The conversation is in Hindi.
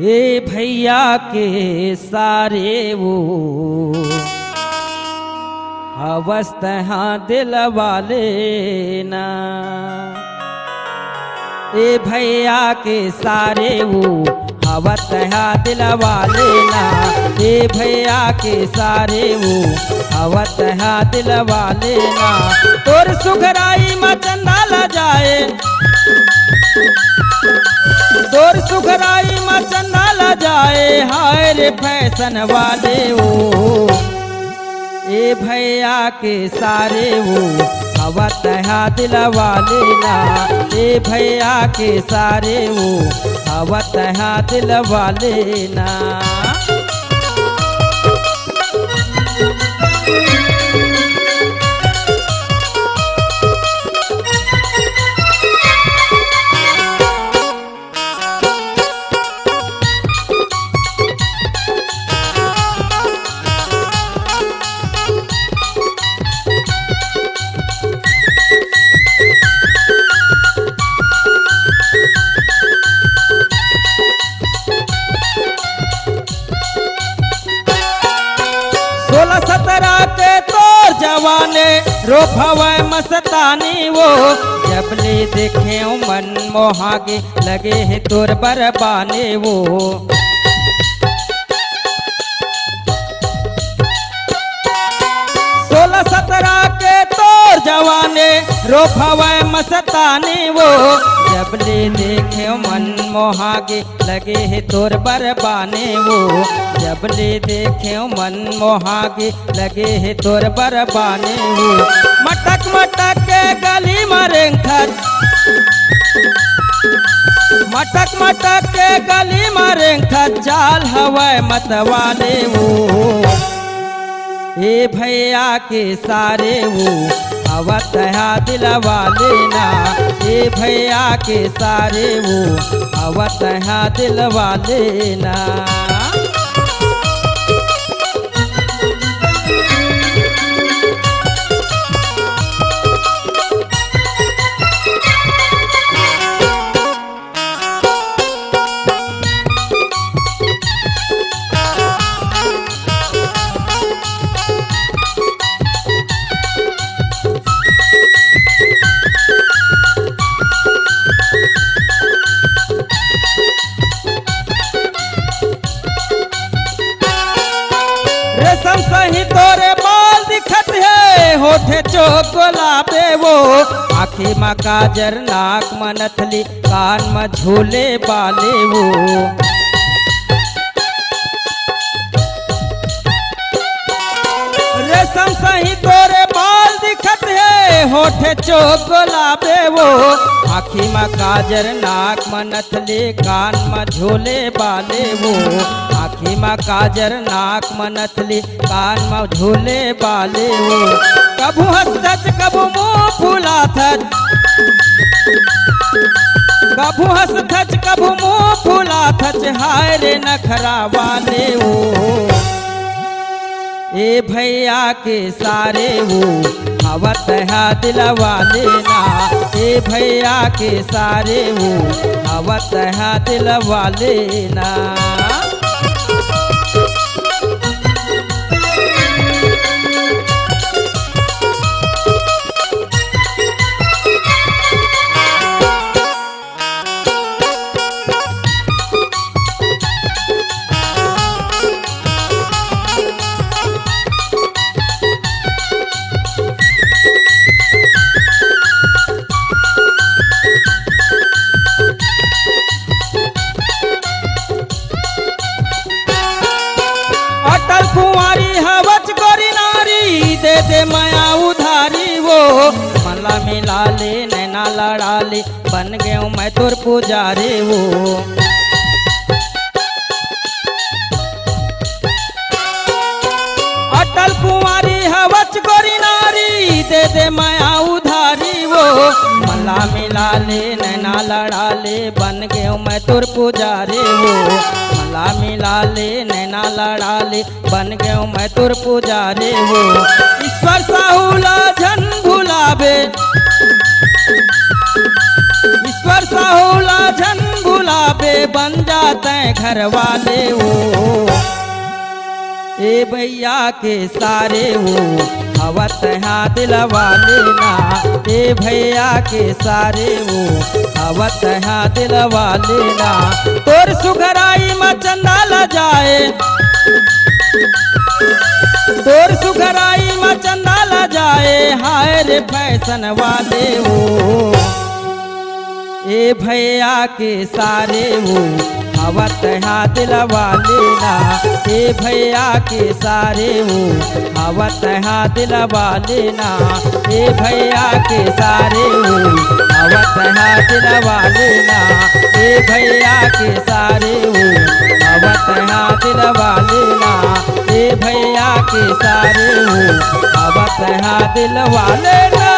ये भैया के सारे वो अवस्था दिल वाले ना, ए भैया के सारे वो अवस्था दिल वाले ना, ए भैया के सारे वो अवस्था दिल वाले ना। तोर सुखराई में चंदा ला जाए, तोर सुखराई में चंदा ला जाए, हाय रे फैशन वाले वो, ए भैया के सारे वो अवतहा दिल वाले ना, ए भैया के सारे वो अवतहा दिल वाले ना। जवाने रोफवे मस्तानी वो, जब ले देखे मन मोहागे लगे है तोर बरबाने वो। 16-17 के तोर जवाने रोफवे मस्तानी वो, जब ले देखे मन मोहागे लगे है तोर बरबाने वो, जब ले देखे मन मोहागे लगे है तोर बरबाने वो। मटक मटक के गली मरेंखत, मटक मटक के गली मरेंखत, चाल हवाए मतवाले वो, ए भैया के सारे वो अवतहा दिल वाले ना, ए भैया के सारे वो अवतहा दिल वाले ना। रेशम सही तोरे बाल दिखत है, होठे चोक गुलाबे वो, आँखी में काजर नाक में नथली कान में झूले बाले वो। रेशम सही तोरे बाल दिखत है, होठे चोक गुलाबे वो, आँखी में काजर नाक में नथली कान में झूले बाले वो, आँखी में काजर नाक में नथली कान में झूले बाले वो। कभू हंसत कभू मुँह फुलाथत, कभू हंसत कभू मुँह फुलाथत, हाय रे नखरा वाले वो, ए भैया के सारे वो अवतहा दिल वाले ना, ए भैया के सारे वो अवतहा दिल वाले ना। अटल कुंवारी हवच गोरी नारी, दे दे माया उधारी वो, मला मिला ले नैना लड़ा ले, बन गया मैं तोर पुजारी वो। अटल कुंवारी हवच गोरी नारी, दे दे माया उधारी वो, मला मिला ले नैना लड़ा ले, बन गया मैं तोर पुजारी वो। मला मिला ले नैना लड़ा ले, बन गया मैं तोर पुजारी वो। ईश्वर साहुला झन भुलावे, ईश्वर साहुला झन भुलावे, बन जाते घर वाले वो। ए भैया के सारे वो हवत यहाँ दिल वाले ना। ए भैया के सारे वो हवत यहाँ दिल वाले ना। तोर सुघराई में चंदा ल जाए, तोर सुघराई में चंदा ल जाए, हाय रे फैशन वाले वो। ए भैया के सारे वो हवत यहाँ दिल वाले ना। ए भैया के सारे वो हवत यहाँ दिल वाले ना। ए भैया के सारे वो हवत यहाँ दिल वाले ना। ए भैया के सारे वो हवत यहाँ दिल वाले ना। ए भैया के सारे वो हवत यहाँ दिल वाले ना।